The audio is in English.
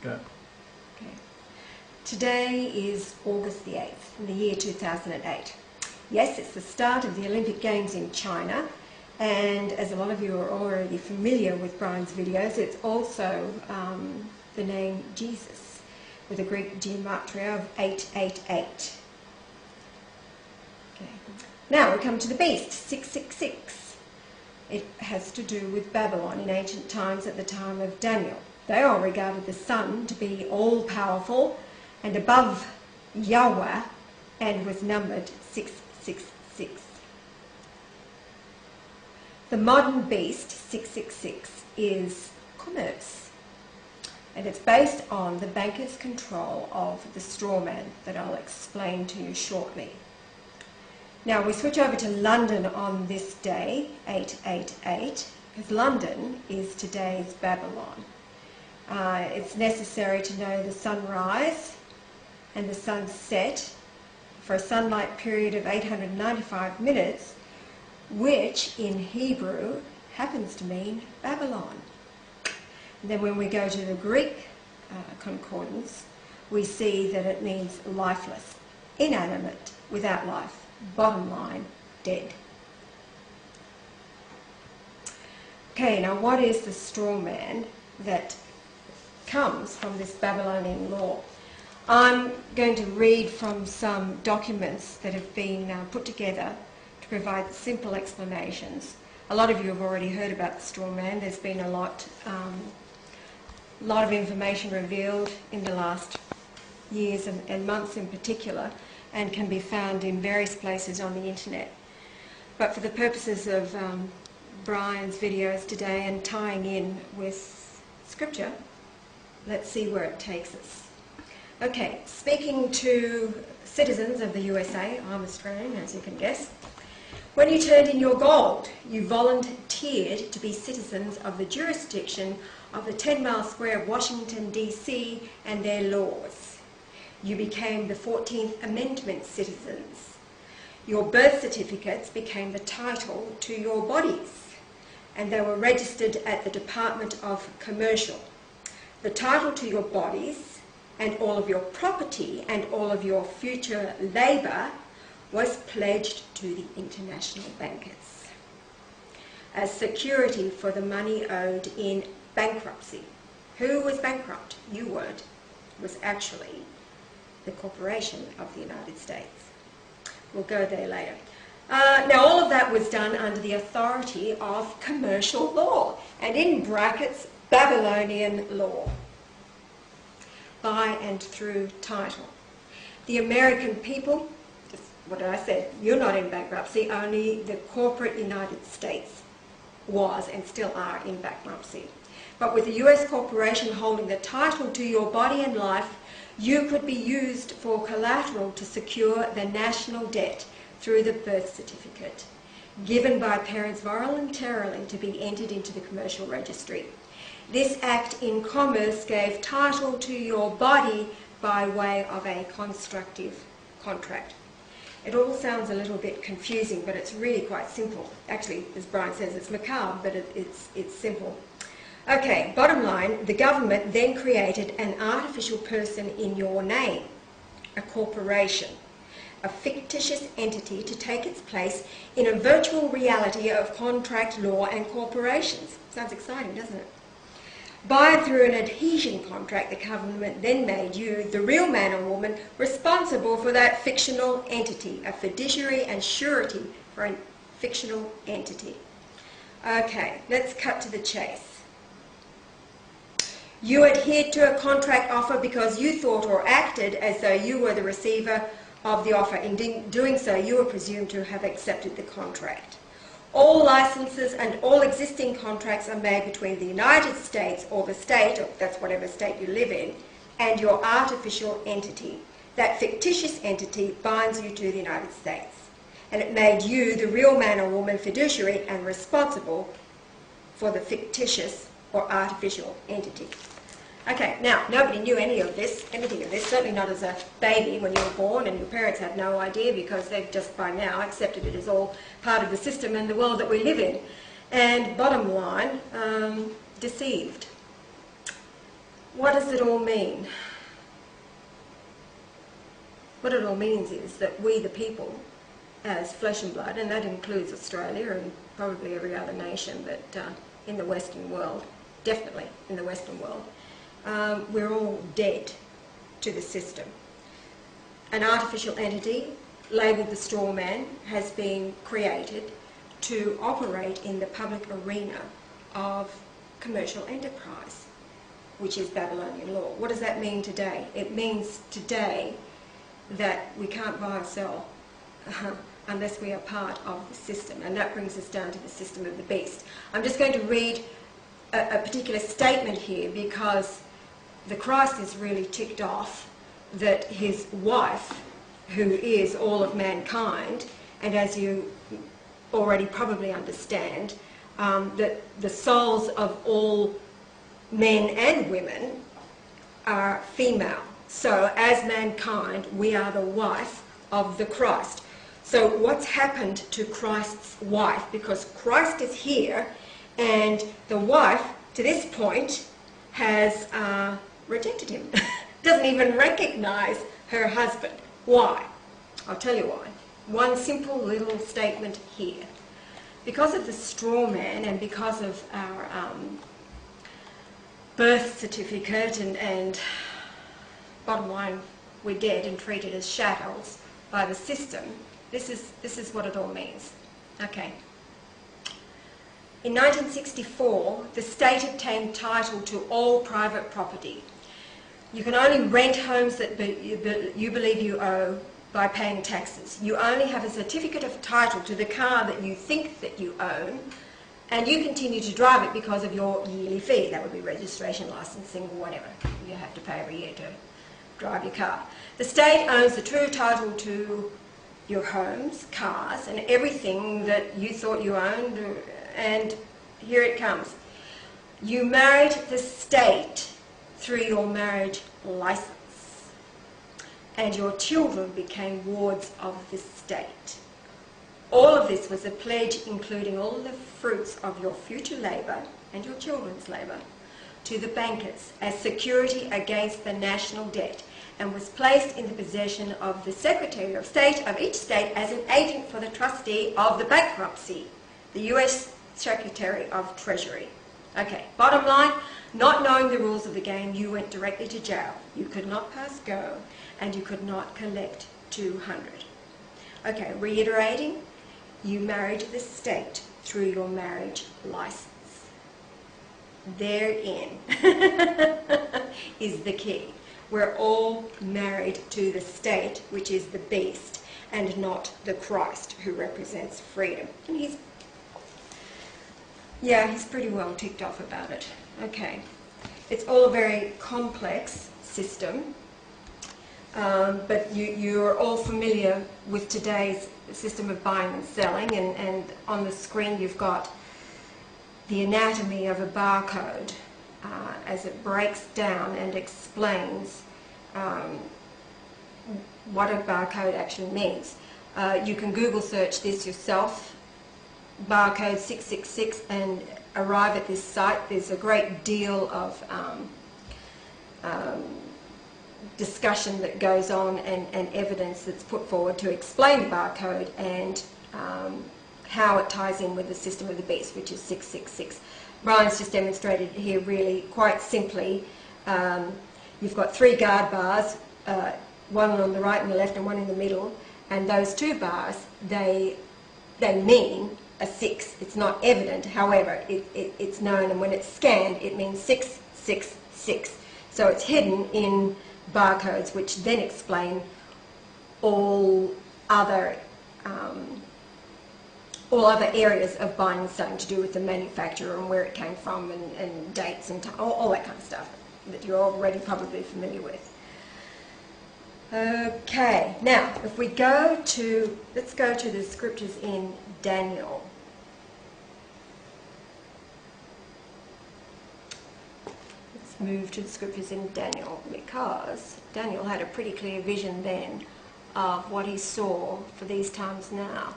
Go. Okay. Today is August the 8th in the year 2008. Yes, it's the start of the Olympic Games in China, and as a lot of you are already familiar with Brian's videos, it's also the name Jesus with a Greek gematria of 888. Okay. Now we come to the beast, 666. It has to do with Babylon in ancient times at the time of Daniel. They all regarded the sun to be all-powerful and above Yahweh, and was numbered 666. The modern beast, 666, is commerce, and it's based on the banker's control of the strawman that I'll explain to you shortly. Now we switch over to London on this day, 888, because London is today's Babylon. It's necessary to know the sunrise and the sunset for a sunlight period of 895 minutes, which in Hebrew happens to mean Babylon. And then when we go to the Greek concordance, we see that it means lifeless, inanimate, without life, bottom line, dead. Okay, now what is the straw man that comes from this Babylonian law? I'm going to read from some documents that have been put together to provide simple explanations. A lot of you have already heard about the straw man. There's been a lot of information revealed in the last years and months in particular, and can be found in various places on the internet. But for the purposes of Brian's videos today and tying in with scripture, let's see where it takes us. Okay, speaking to citizens of the USA, I'm Australian as you can guess. When you turned in your gold, you volunteered to be citizens of the jurisdiction of the 10-mile square of Washington, D.C. and their laws. You became the 14th Amendment citizens. Your birth certificates became the title to your bodies, and they were registered at the Department of Commercial. The title to your bodies and all of your property and all of your future labour was pledged to the international bankers as security for the money owed in bankruptcy. Who was bankrupt? You weren't. It was actually the corporation of the United States. We'll go there later. Now all of that was done under the authority of commercial law, and in brackets, Babylonian law, by and through title. The American people, what I said, you're not in bankruptcy, only the corporate United States was and still are in bankruptcy. But with the US corporation holding the title to your body and life, you could be used for collateral to secure the national debt through the birth certificate, given by parents voluntarily to be entered into the commercial registry. This act in commerce gave title to your body by way of a constructive contract. It all sounds a little bit confusing, but it's really quite simple. Actually, as Brian says, it's macabre, but it's simple. Okay, bottom line, the government then created an artificial person in your name, a corporation, a fictitious entity to take its place in a virtual reality of contract law and corporations. Sounds exciting, doesn't it? By and through an adhesion contract, the government then made you, the real man or woman, responsible for that fictional entity, a fiduciary and surety for a fictional entity. Okay, let's cut to the chase. You adhered to a contract offer because you thought or acted as though you were the receiver of the offer. In doing so, you were presumed to have accepted the contract. All licenses and all existing contracts are made between the United States or the state, or that's whatever state you live in, and your artificial entity. That fictitious entity binds you to the United States. And it made you the real man or woman fiduciary and responsible for the fictitious or artificial entity. Okay, now, nobody knew anything of this, certainly not as a baby when you were born, and your parents had no idea because they've just by now accepted it as all part of the system and the world that we live in. And bottom line, deceived. what does it all mean? What it all means is that we, the people, as flesh and blood, and that includes Australia and probably every other nation, but in the Western world, definitely in the Western world, we're all dead to the system. An artificial entity labelled the Strawman has been created to operate in the public arena of commercial enterprise, which is Babylonian law. What does that mean today? It means today that we can't buy or sell unless we are part of the system, and that brings us down to the system of the beast. I'm just going to read a particular statement here because the Christ is really ticked off that his wife, who is all of mankind, and as you already probably understand, that the souls of all men and women are female. So as mankind, we are the wife of the Christ. So what's happened to Christ's wife? Because Christ is here, and the wife, to this point, has rejected him. Doesn't even recognise her husband. Why? I'll tell you why. One simple little statement here. Because of the Strawman and because of our birth certificate and bottom line, we're dead and treated as shackles by the system, this is what it all means. Okay. In 1964, the state obtained title to all private property. You can only rent homes that you believe you owe by paying taxes. You only have a certificate of title to the car that you think that you own, and you continue to drive it because of your yearly fee. That would be registration, licensing, whatever you have to pay every year to drive your car. The state owns the true title to your homes, cars, and everything that you thought you owned, and here it comes. You married the state through your marriage license, and your children became wards of the state. All of this was a pledge including all the fruits of your future labour and your children's labour to the bankers as security against the national debt, and was placed in the possession of the Secretary of State of each state as an agent for the trustee of the bankruptcy, the US Secretary of Treasury. Okay, bottom line, not knowing the rules of the game, you went directly to jail. You could not pass go, and you could not collect 200. Okay, reiterating, you married the state through your marriage license. Therein is the key. We're all married to the state, which is the beast, and not the Christ, who represents freedom. And he's pretty well ticked off about it. Okay. It's all a very complex system, but you're all familiar with today's system of buying and selling, and on the screen you've got the anatomy of a barcode as it breaks down and explains what a barcode actually means. You can Google search this yourself, barcode 666, and arrive at this site. There's a great deal of discussion that goes on and evidence that's put forward to explain the barcode and how it ties in with the system of the beast, which is 666. Brian's just demonstrated here really quite simply. You've got 3 guard bars, one on the right and the left and one in the middle, and those 2 bars, they mean a 6. It's not evident, however, it's known, and when it's scanned, it means 666. So it's hidden in barcodes, which then explain all other areas of buying and selling to do with the manufacturer and where it came from and dates and all that kind of stuff that you're already probably familiar with. Okay, now if we let's go to the scriptures in Daniel. Let's move to the scriptures in Daniel, because Daniel had a pretty clear vision then of what he saw for these times now.